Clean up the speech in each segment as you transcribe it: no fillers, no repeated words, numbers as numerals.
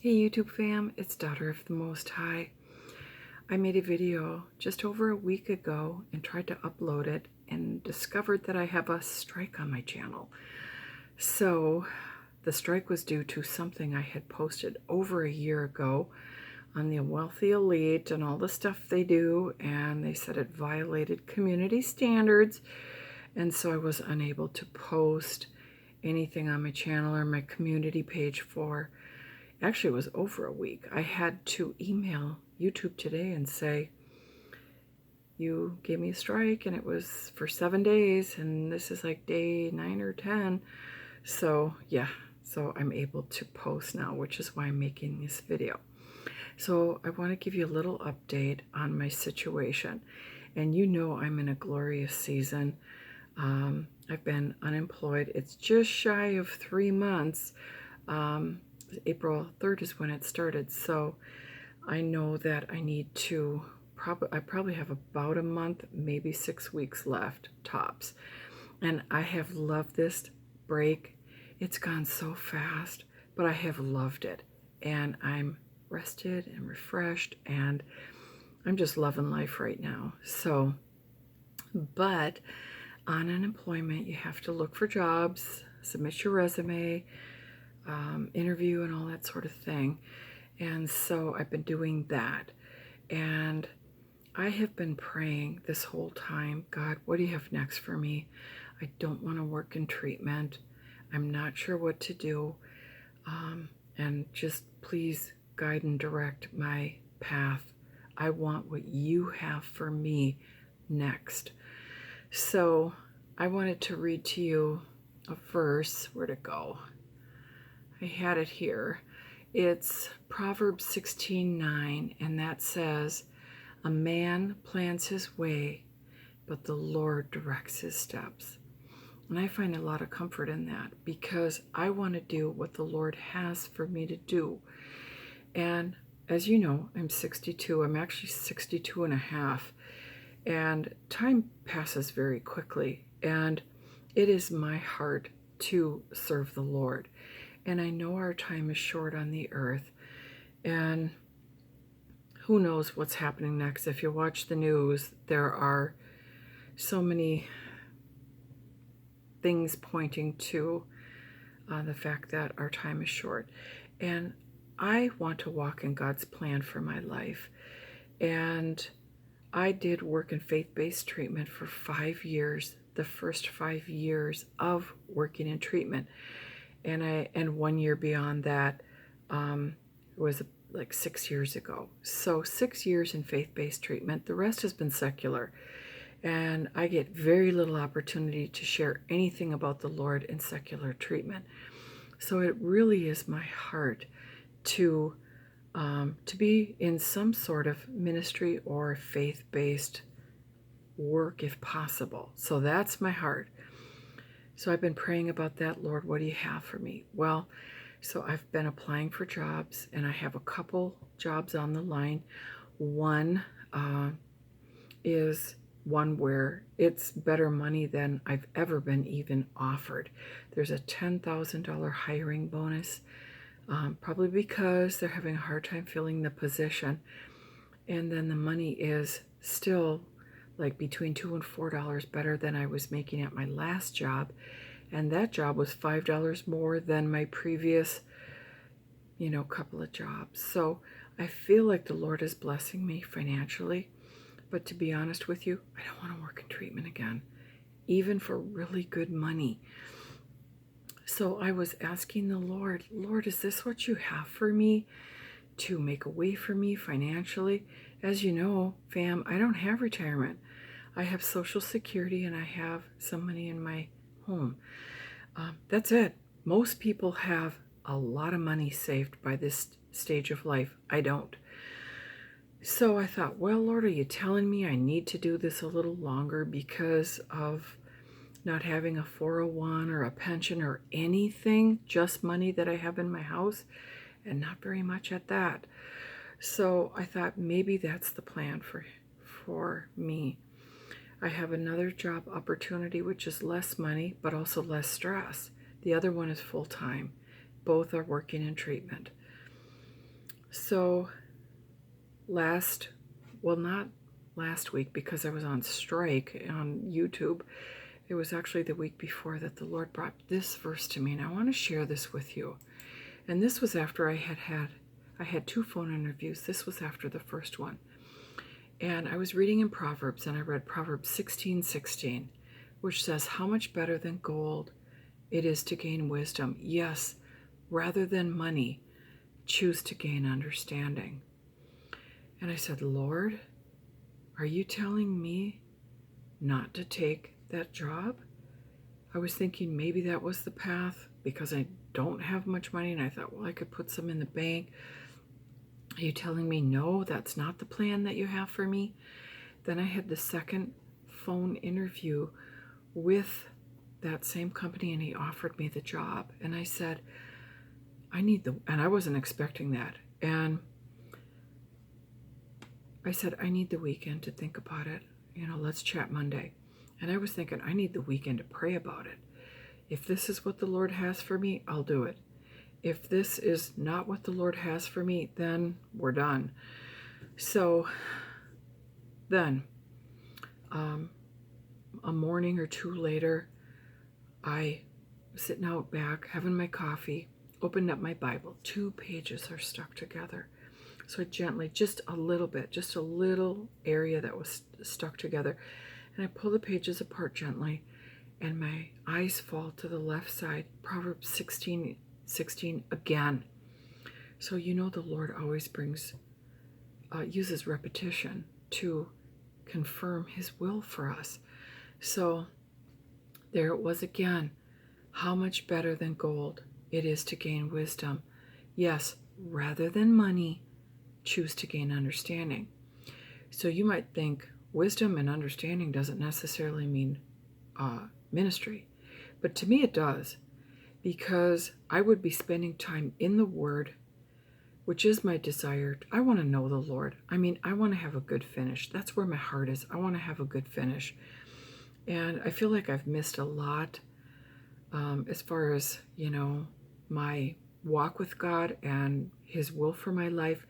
Hey YouTube fam, it's Daughter of the Most High. I made a video just over a week ago and tried to upload it and discovered that I have a strike on my channel. So the strike was due to something I had posted over a year ago on the wealthy elite and all the stuff they do, and they said it violated community standards, and so I was unable to post anything on my channel or my community page for, actually it was over a week. I had to email YouTube today and say, you gave me a strike and it was for 7 days and this is like day 9 or 10. So yeah, so I'm able to post now, which is why I'm making this video. So I want to give you a little update on my situation. And you know I'm in a glorious season. I've been unemployed. It's just shy of 3 months. April 3rd is when it started. So I know that I need to, I probably have about a month, maybe 6 weeks left, tops. And I have loved this break. It's gone so fast, but I have loved it. And I'm rested and refreshed, and I'm just loving life right now. So, but on unemployment, you have to look for jobs, submit your resume, interview, and all that sort of thing. And so I've been doing that. And I have been praying this whole time, God, what do you have next for me? I don't want to work in treatment. I'm not sure what to do. And just please guide and direct my path. I want what you have for me next. So I wanted to read to you a verse. Where'd it go? I had it here. It's Proverbs 16:9, and that says, a man plans his way, but the Lord directs his steps. And I find a lot of comfort in that because I want to do what the Lord has for me to do. And as you know, I'm 62. I'm actually 62 and a half. And time passes very quickly. And it is my heart to serve the Lord. And I know our time is short on the earth. And who knows what's happening next. If you watch the news, there are so many things pointing to the fact that our time is short. And I want to walk in God's plan for my life. And I did work in faith-based treatment for 5 years, the first 5 years of working in treatment. And 1 year beyond that was like 6 years ago. So 6 years in faith-based treatment. The rest has been secular. And I get very little opportunity to share anything about the Lord in secular treatment. So it really is my heart to be in some sort of ministry or faith-based work if possible. So that's my heart. So I've been praying about that. Lord, what do you have for me? Well, so I've been applying for jobs, and I have a couple jobs on the line. One is one where it's better money than I've ever been even offered. There's a $10,000 hiring bonus, probably because they're having a hard time filling the position. And then the money is still like between $2 and $4 better than I was making at my last job. And that job was $5 more than my previous, couple of jobs. So I feel like the Lord is blessing me financially. But to be honest with you, I don't want to work in treatment again, even for really good money. So I was asking the Lord, Lord, is this what you have for me to make a way for me financially? As you know, fam, I don't have retirement. I have Social Security and I have some money in my home. That's it. Most people have a lot of money saved by this stage of life. I don't. So I thought, well, Lord, are you telling me I need to do this a little longer because of not having a 401 or a pension or anything, just money that I have in my house, and not very much at that. So I thought maybe that's the plan for me. I have another job opportunity, which is less money, but also less stress. The other one is full-time. Both are working in treatment. So not last week because I was on strike on YouTube. It was actually the week before that the Lord brought this verse to me, and I want to share this with you. And this was after I had 2 phone interviews. This was after the first one. And I was reading in Proverbs, and I read Proverbs 16:16, which says, "How much better than gold it is to gain wisdom. Yes, rather than money, choose to gain understanding." And I said, "Lord, are you telling me not to take that job?" I was thinking maybe that was the path because I don't have much money, and I thought, well, I could put some in the bank. Are you telling me, no, that's not the plan that you have for me? Then I had the second phone interview with that same company, and he offered me the job. And I said, and I wasn't expecting that. And I said, I need the weekend to think about it. Let's chat Monday. And I was thinking, I need the weekend to pray about it. If this is what the Lord has for me, I'll do it. If this is not what the Lord has for me, then we're done. So then, a morning or two later, I was sitting out back, having my coffee, opened up my Bible. 2 pages are stuck together. So I gently, just a little area that was stuck together. And I pull the pages apart gently, and my eyes fall to the left side, Proverbs 16:16 again. So the Lord always uses repetition to confirm his will for us. So there it was again. How much better than gold it is to gain wisdom. Yes, rather than money, choose to gain understanding. So you might think wisdom and understanding doesn't necessarily mean ministry, but to me it does, because I would be spending time in the Word, which is my desire. I want to know the Lord. I want to have a good finish. That's where my heart is. I want to have a good finish. And I feel like I've missed a lot as far as, my walk with God and his will for my life.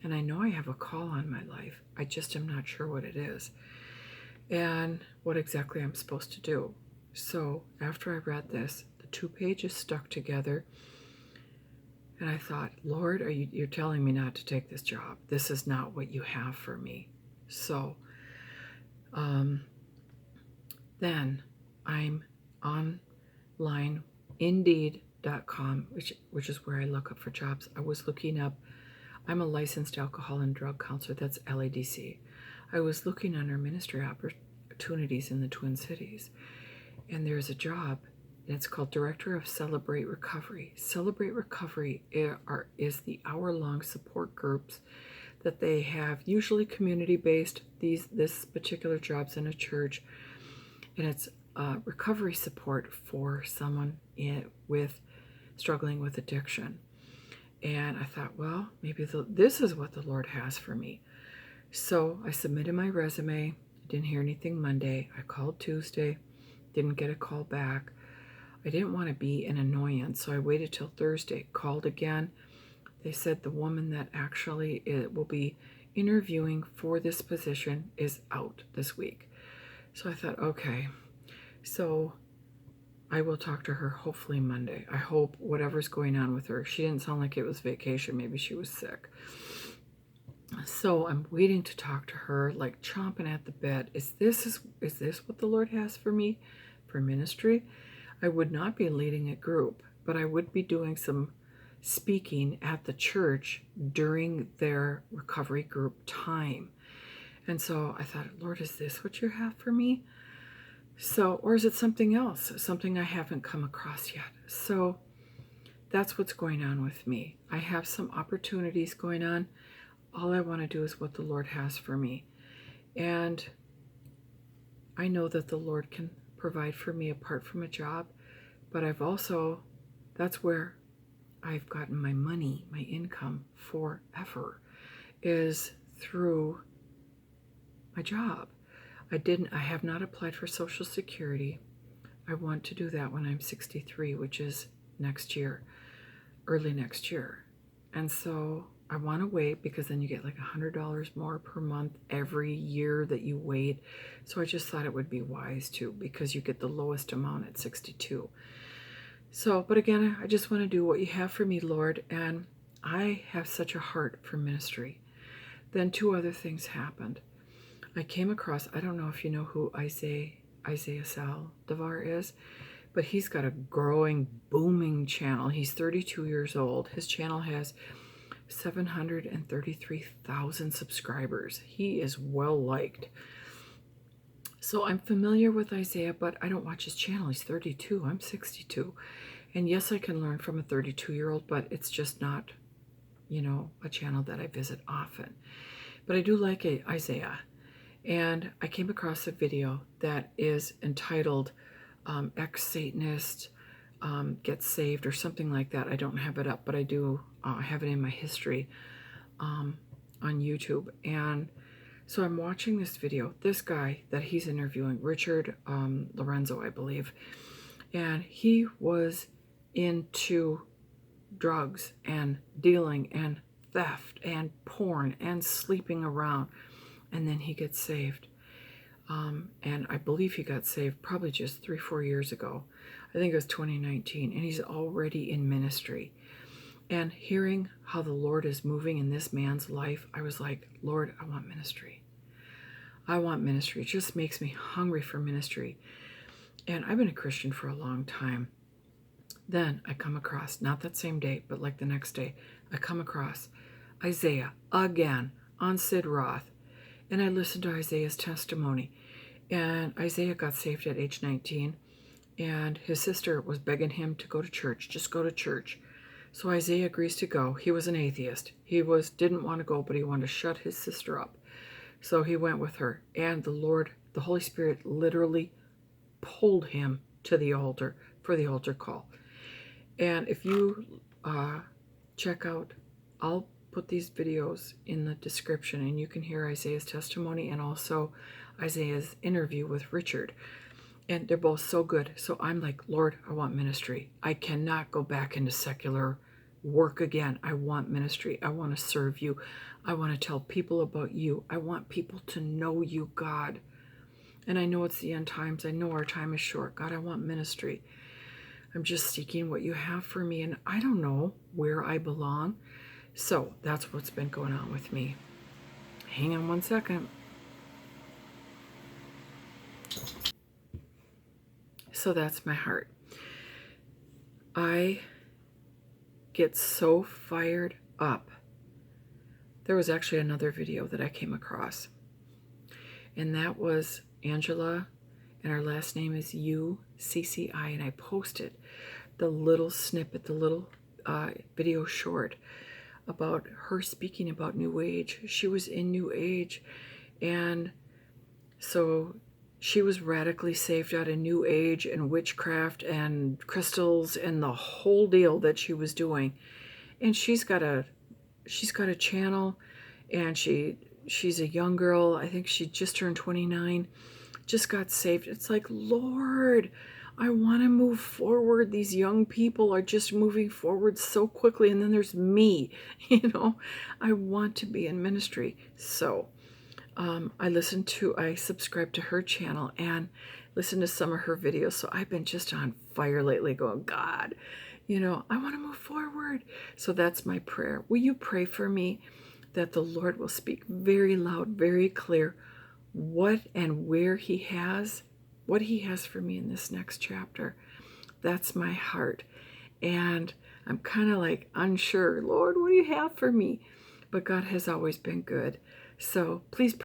And I know I have a call on my life. I just am not sure what it is and what exactly I'm supposed to do. So after I read this, the 2 pages stuck together, and I thought, Lord, you're telling me not to take this job. This is not what you have for me. So then I'm online, Indeed.com, which is where I look up for jobs. I was looking up, I'm a licensed alcohol and drug counselor. That's LADC. I was looking under ministry opportunities in the Twin Cities, and there's a job, and it's called Director of Celebrate Recovery. Celebrate Recovery is the hour-long support groups that they have, usually community-based. This particular job's in a church, and it's recovery support for someone struggling with addiction. And I thought, well, maybe this is what the Lord has for me. So I submitted my resume. Didn't hear anything Monday. I called Tuesday. Didn't get a call back. I didn't want to be an annoyance, so I waited till Thursday. Called again. They said the woman that actually will be interviewing for this position is out this week. So I thought, okay. So I will talk to her hopefully Monday. I hope whatever's going on with her. She didn't sound like it was vacation. Maybe she was sick. So I'm waiting to talk to her, like chomping at the bit. Is this what the Lord has for me for ministry? I would not be leading a group, but I would be doing some speaking at the church during their recovery group time. And so I thought, Lord, is this what you have for me? So, or is it something else, something I haven't come across yet? So that's what's going on with me. I have some opportunities going on. All I want to do is what the Lord has for me. And I know that the Lord can provide for me apart from a job, but that's where I've gotten my money, my income forever, is through my job. I have not applied for Social Security. I want to do that when I'm 63, which is next year, early next year. And so I want to wait because then you get like $100 more per month every year that you wait. So I just thought it would be wise to, because you get the lowest amount at 62. So, but again, I just want to do what you have for me, Lord, and I have such a heart for ministry. Then two other things happened. I came across, I don't know if you know who Isaiah Salvar is, but he's got a growing, booming channel. He's 32 years old. His channel has 733,000 subscribers. He is well liked. So I'm familiar with Isaiah, but I don't watch his channel. He's 32. I'm 62. And yes, I can learn from a 32-year-old, but it's just not, a channel that I visit often. But I do like Isaiah. And I came across a video that is entitled Ex-Satanist Gets Saved or something like that. I don't have it up, but I do have it in my history on YouTube. And so I'm watching this video. This guy that he's interviewing, Richard Lorenzo, I believe, and he was into drugs and dealing and theft and porn and sleeping around. And then he gets saved. And I believe he got saved probably just 3-4 years ago. I think it was 2019. And he's already in ministry. And hearing how the Lord is moving in this man's life, I was like, Lord, I want ministry. I want ministry. It just makes me hungry for ministry. And I've been a Christian for a long time. Then I come across, not that same day, but like the next day, I come across Isaiah again on Sid Roth. And I listened to Isaiah's testimony. And Isaiah got saved at age 19. And his sister was begging him to go to church. Just go to church. So Isaiah agrees to go. He was an atheist. He didn't want to go, but he wanted to shut his sister up. So he went with her. And the Holy Spirit literally pulled him to the altar for the altar call. And if you check out, I'll put these videos in the description, and you can hear Isaiah's testimony and also Isaiah's interview with Richard. And they're both so good. So I'm like, Lord, I want ministry. I cannot go back into secular work again. I want ministry. I want to serve you. I want to tell people about you. I want people to know you, God. And I know it's the end times. I know our time is short. God, I want ministry. I'm just seeking what you have for me, and I don't know where I belong. So that's what's been going on with me. Hang on one second. So that's my heart. I get so fired up. There was actually another video that I came across, and that was Angela, and our last name is UCCI, and I posted the little snippet, the little video short about her speaking about New Age. She was in New Age, and so she was radically saved out of New Age and witchcraft and crystals and the whole deal that she was doing. And she's got a channel, and she's a young girl. I think she just turned 29, just got saved. It's like, Lord, I want to move forward. These young people are just moving forward so quickly. And then there's me, I want to be in ministry. So I subscribed to her channel and listened to some of her videos. So I've been just on fire lately going, God, I want to move forward. So that's my prayer. Will you pray for me that the Lord will speak very loud, very clear, what and where what he has for me in this next chapter? That's my heart. And I'm kind of like unsure, Lord, what do you have for me? But God has always been good. So please